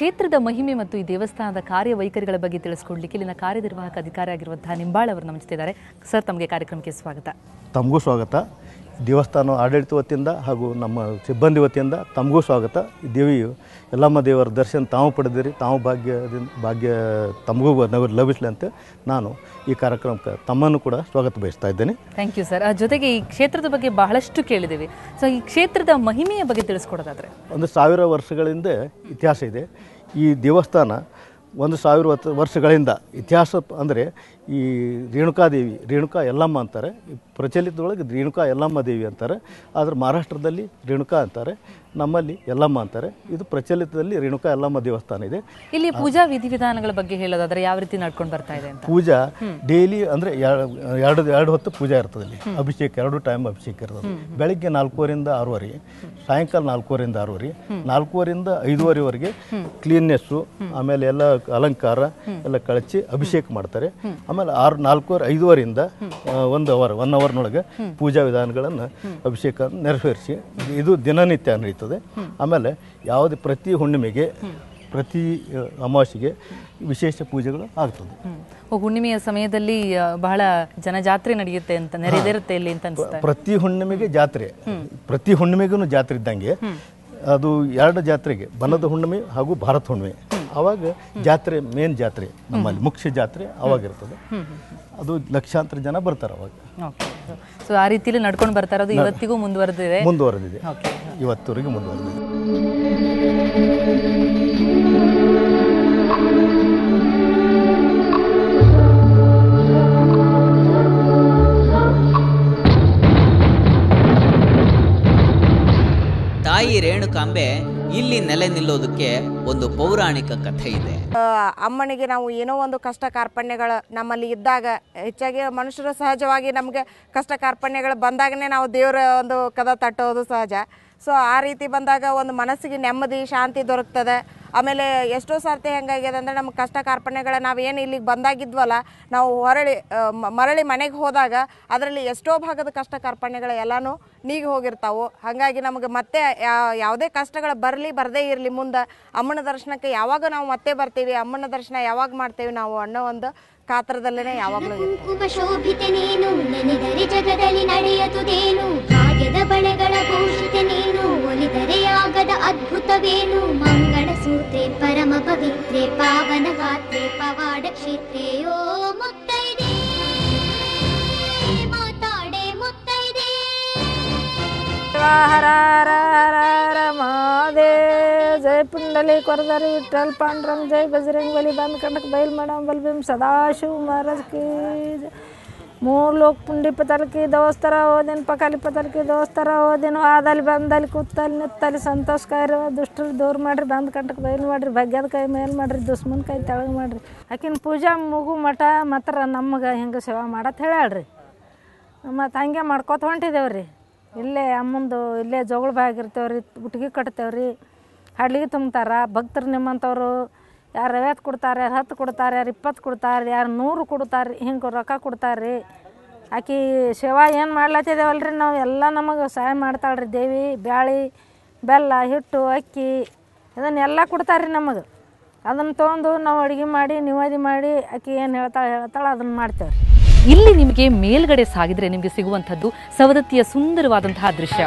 ಕ್ಷೇತ್ರದ ಮಹಿಮೆ ಮತ್ತು ಈ ದೇವಸ್ಥಾನದ ಕಾರ್ಯವೈಖರಿಗಳ ಬಗ್ಗೆ ತಿಳಿಸ್ಕೊಡ್ಲಿಕ್ಕೆ ಇಲ್ಲಿನ ಕಾರ್ಯನಿರ್ವಾಹಕ ಅಧಿಕಾರಿ ಆಗಿರುವಂತಹ ನಿಂಬಾಳ್ ಅವರು ನಮ್ಮ ಜೊತೆ ಇದ್ದಾರೆ. ಸರ್, ತಮಗೆ ಕಾರ್ಯಕ್ರಮಕ್ಕೆ ಸ್ವಾಗತ. ತಮಗೂ ಸ್ವಾಗತ. ದೇವಸ್ಥಾನ ಆಡಳಿತ ವತಿಯಿಂದ ಹಾಗೂ ನಮ್ಮ ಸಿಬ್ಬಂದಿ ವತಿಯಿಂದ ತಮಗೂ ಸ್ವಾಗತ. ದೇವಿಯು ಎಲ್ಲಮ್ಮ ದೇವರ ದರ್ಶನ ತಾವು ಪಡೆದಿರಿ, ತಾವು ಭಾಗ್ಯ ತಮಗೂ ಲಭಿಸಲಿ ಅಂತ ನಾನು ಈ ಕಾರ್ಯಕ್ರಮಕ್ಕೆ ತಮ್ಮನ್ನು ಕೂಡ ಸ್ವಾಗತ ಬಯಸ್ತಾ ಇದ್ದೇನೆ. Thank you sir. ಜೊತೆಗೆ ಈ ಕ್ಷೇತ್ರದ ಬಗ್ಗೆ ಬಹಳಷ್ಟು ಕೇಳಿದ್ದೇವೆ. ಸೊ ಈ ಕ್ಷೇತ್ರದ ಮಹಿಮೆಯ ಬಗ್ಗೆ ತಿಳಿಸ್ಕೊಡೋದಾದ್ರೆ, 1000 ವರ್ಷಗಳಿಂದ ಇತಿಹಾಸ ಇದೆ. ಈ ದೇವಸ್ಥಾನ 1000 ವರ್ಷಗಳಿಂದ ಇತಿಹಾಸ ಅಂದರೆ ಈ ರೇಣುಕಾದೇವಿ, ರೇಣುಕಾ ಯಲ್ಲಮ್ಮ ಅಂತಾರೆ. ಪ್ರಚಲಿತದೊಳಗೆ ರೇಣುಕಾ ಯಲ್ಲಮ್ಮ ದೇವಿ ಅಂತಾರೆ. ಆದರೆ ಮಹಾರಾಷ್ಟ್ರದಲ್ಲಿ ರೇಣುಕಾ ಅಂತಾರೆ, ನಮ್ಮಲ್ಲಿ ಯಲ್ಲಮ್ಮ ಅಂತಾರೆ. ಇದು ಪ್ರಚಲಿತದಲ್ಲಿ ರೇಣುಕಾ ಯಲ್ಲಮ್ಮ ದೇವಸ್ಥಾನ ಇದೆ. ಇಲ್ಲಿ ಪೂಜಾ ವಿಧಿವಿಧಾನಗಳ ಬಗ್ಗೆ ಹೇಳೋದಾದ್ರೆ ಯಾವ ರೀತಿ ನಡ್ಕೊಂಡು ಬರ್ತಾ ಇದೆ ಅಂತ? ಪೂಜಾ ಡೈಲಿ ಅಂದರೆ ಎರಡು ಹೊತ್ತು ಪೂಜಾ ಇರ್ತದೆ. ಇಲ್ಲಿ ಅಭಿಷೇಕ 2 ಟೈಮ್ ಅಭಿಷೇಕ ಇರ್ತದೆ. ಬೆಳಗ್ಗೆ 4ರಿಂದ 6:30, ಸಾಯಂಕಾಲ 4ರಿಂದ 6:30, 4ರಿಂದ 5:30ವರೆಗೆ ಕ್ಲೀನ್ನೆಸ್ಸು, ಆಮೇಲೆ ಎಲ್ಲ ಅಲಂಕಾರ ಎಲ್ಲ ಕಳಚಿ ಅಭಿಷೇಕ ಮಾಡ್ತಾರೆ. ಆಮೇಲೆ 5:30ರಿಂದ 1 ಅವರ್ನೊಳಗೆ ಪೂಜಾ ವಿಧಾನಗಳನ್ನು ಅಭಿಷೇಕ ನೆರವೇರಿಸಿ ಇದು ದಿನನಿತ್ಯ ನಡೀತದೆ. ಆಮೇಲೆ ಯಾವುದೇ ಪ್ರತಿ ಹುಣ್ಣಿಮೆಗೆ, ಪ್ರತಿ ಅಮಾವಾಸ್ಯೆಗೆ ವಿಶೇಷ ಪೂಜೆಗಳು ಆಗ್ತದೆ. ಹುಣ್ಣಿಮೆಯ ಸಮಯದಲ್ಲಿ ಬಹಳ ಜನಜಾತ್ರೆ ನಡೆಯುತ್ತೆ ಅಂತ, ನೆರೆದಿರುತ್ತೆ ಇಲ್ಲಿ ಅಂತ ಅನ್ಸುತ್ತೆ. ಪ್ರತಿ ಹುಣ್ಣಿಮೆಗೆ ಜಾತ್ರೆ, ಪ್ರತಿ ಹುಣ್ಣಿಮೆಗೂ ಜಾತ್ರೆ ಇದ್ದಂಗೆ ಅದು 2 ಜಾತ್ರೆಗೆ, ಬನದ ಹುಣ್ಣಿಮೆ ಹಾಗೂ ಭಾರತ ಹುಣ್ಣಿಮೆ, ಆವಾಗ ಜಾತ್ರೆ, ಮೇನ್ ಜಾತ್ರೆ ನಮ್ಮಲ್ಲಿ ಮುಖ್ಯ ಜಾತ್ರೆ ಅವಾಗಿರ್ತದೆ. ಅದು ಲಕ್ಷಾಂತರ ಜನ ಬರ್ತಾರೆ ಅವಾಗ. ಸೊ ಆ ರೀತಿಯಲ್ಲಿ ನಡ್ಕೊಂಡು ಬರ್ತಾ ಇರೋದು ಇವತ್ತಿಗೂ ಮುಂದುವರೆದಿದೆ. ಇವತ್ತವರೆಗೆ ಮುಂದುವರೆದಿದೆ. ತಾಯಿ ರೇಣುಕಾಂಬೆ ಇಲ್ಲಿ ನೆಲೆ ನಿಲ್ಲೋದಕ್ಕೆ ಒಂದು ಪೌರಾಣಿಕ ಕಥೆ ಇದೆ. ಅಮ್ಮನಿಗೆ ನಾವು ಏನೋ ಒಂದು ಕಷ್ಟ ಕಾರ್ಪಣ್ಯಗಳು ನಮ್ಮಲ್ಲಿ ಇದ್ದಾಗ, ಹೆಚ್ಚಾಗಿ ಮನುಷ್ಯರು ಸಹಜವಾಗಿ ನಮಗೆ ಕಷ್ಟ ಕಾರ್ಪಣ್ಯಗಳು ಬಂದಾಗನೇ ನಾವು ದೇವರ ಒಂದು ಕದ ತಟ್ಟೋದು ಸಹಜ. ಸೊ ಆ ರೀತಿ ಬಂದಾಗ ಒಂದು ಮನಸ್ಸಿಗೆ ನೆಮ್ಮದಿ, ಶಾಂತಿ ದೊರಕ್ತದೆ. ಆಮೇಲೆ ಎಷ್ಟೋ ಸರ್ತಿ ಹೆಂಗಾಗ್ಯದ ಅಂದರೆ ನಮ್ಮ ಕಷ್ಟ ಕಾರ್ಪಣ್ಯಗಳ ನಾವೇನು ಇಲ್ಲಿಗೆ ಬಂದಾಗಿದ್ವಲ್ಲ, ನಾವು ಮರಳಿ ಮನೆಗೆ ಹೋದಾಗ ಅದರಲ್ಲಿ ಎಷ್ಟೋ ಭಾಗದ ಕಷ್ಟ ಕಾರ್ಪಣ್ಯಗಳು ಎಲ್ಲನೂ ನೀಗಿ ಹೋಗಿರ್ತಾವೆ. ಹಾಗಾಗಿ ನಮಗೆ ಮತ್ತೆ ಯಾವುದೇ ಕಷ್ಟಗಳು ಬರದೇ ಇರಲಿ, ಮುಂದೆ ಅಮ್ಮನ ದರ್ಶನಕ್ಕೆ ಯಾವಾಗ ನಾವು ಮತ್ತೆ ಬರ್ತೀವಿ, ಅಮ್ಮನ ದರ್ಶನ ಯಾವಾಗ ಮಾಡ್ತೇವೆ ನಾವು ಅನ್ನೋ ಒಂದು ಕಾತ್ರದಲ್ಲೇ ಯಾವಾಗಲೂ ಶೋಭಿತೆ ನೀನು, ನೆನೆದರೆ ಜಗದಲ್ಲಿ ನಡೆಯದುದೇನು, ಭಾಗ್ಯದ ಬಳೆಗಳ ಭೂಷಿತೆ ನೀನು, ಒಲಿದರೆ ಆಗದ ಅದ್ಭುತವೇನು, ಮಂಗಳ ಸೂತ್ರೆ ಪರಮ ಪವಿತ್ರೆ ಪಾವನ ಗಾತ್ರೆ ಪವಾಡ ಕ್ಷೇತ್ರೇ. ಓ ಮುತ್ತೈದೆ ಮಾತಾಡೆ ಮುತ್ತೈದೆ. ಹರ ಹರ ಹರ ಹರ ಮಹಾದೇವ್. ಜೈ ಪುಂಡಲಿ ಕೊರದಾರಿ ವಿಠಲ್ ಪಾಂಡುರಂಗ್, ಜೈ ಬಜರಂಗ್ ಬಲಿ, ಬಂದ್ ಕಂಡಕ್ ಬೈಲ್ ಮಾಡಮ್ ಬಲ್ಭೀಮ್ ಸದಾಶಿವ ಮಹಾರಾಜ್ ಕಿ. 3 ಲೋಕ ಪುಂಡಿ ಪತಲ್ಕಿ ದೋಸ್ತರ ಓದಿನ, ಪಕಾಲಿ ಪತಲ್ಕಿ ದೋಸ್ತರ ಓದಿನ, ಆದಲ್ಲಿ ಬಂದಲ್ಲಿ ಕೂತಲ್ಲಿ ನಿತ್ತಲ್ಲಿ ಸಂತೋಷಕಾರಿ ದುಷ್ಟರು ದೂರ ಮಾಡಿರಿ, ಬಂದ್ ಕಂಡಕ್ ಬೈಲ್ ಮಾಡಿರಿ, ಭಾಗ್ಯದ ಕೈ ಮೇಲ್ ಮಾಡಿರಿ, ದುಶ್ಮನ್ ಕೈ ತೆಳಗೆ ಮಾಡಿರಿ. ಆಕಿನ ಪೂಜಾ ಮುಗು ಮಠ ಮಾತ್ರ ನಮಗೆ ಹೆಂಗೆ ಸೇವಾ ಮಾಡತ್ ಹೇಳ್ರಿ. ಮತ್ತು ಹಂಗೆ ಮಾಡ್ಕೊತ ಹೊಂಟಿದ್ದೇವ್ರಿ. ಇಲ್ಲೇ ಅಮ್ಮಂದು ಇಲ್ಲೇ ಜೋಗಳ ಬಾಗಿರ್ತೇವ್ರಿ, ಗುಟ್ಟಿಗೆ ಕಟ್ತೇವ್ರಿ, ಹಡ್ಲಿಗೆ ತುಂಬ್ತಾರೆ ಭಕ್ತರು. ನಿಮ್ಮಂಥವ್ರು ಯಾರು 50 ಕೊಡ್ತಾರೆ, ಯಾರು 10 ಕೊಡ್ತಾರೆ, ಯಾರು 20 ಕೊಡ್ತಾರೆ, ಯಾರು 100 ಕೊಡ್ತಾರೆ, ಹಿಂಗೆ ರೊಕ್ಕ ಕೊಡ್ತಾರೆ ರೀ. ಆಕಿ ಸೇವಾ ಏನು ಮಾಡ್ಲತ್ತಿದ್ದೇವಲ್ರಿ ನಾವು, ಎಲ್ಲ ನಮಗೆ ಸಹಾಯ ಮಾಡ್ತಾಳ್ರಿ ದೇವಿ. ಬ್ಯಾಳಿ, ಬೆಲ್ಲ, ಹಿಟ್ಟು, ಅಕ್ಕಿ ಇದನ್ನೆಲ್ಲ ಕೊಡ್ತಾರೆ ರೀ ನಮಗೆ. ಅದನ್ನು ತೊಗೊಂಡು ನಾವು ಅಡುಗೆ ಮಾಡಿ ನಿವೇದಿ ಮಾಡಿ ಆಕಿ ಏನು ಹೇಳ್ತಾಳೆ ಅದನ್ನು ಮಾಡ್ತೇವೆ. ಇಲ್ಲಿ ನಿಮಗೆ ಮೇಲ್ಗಡೆ ಸಾಗಿದ್ರೆ ನಿಮಗೆ ಸಿಗುವಂಥದ್ದು ಸವದತ್ತಿಯ ಸುಂದರವಾದಂತಹ ದೃಶ್ಯ.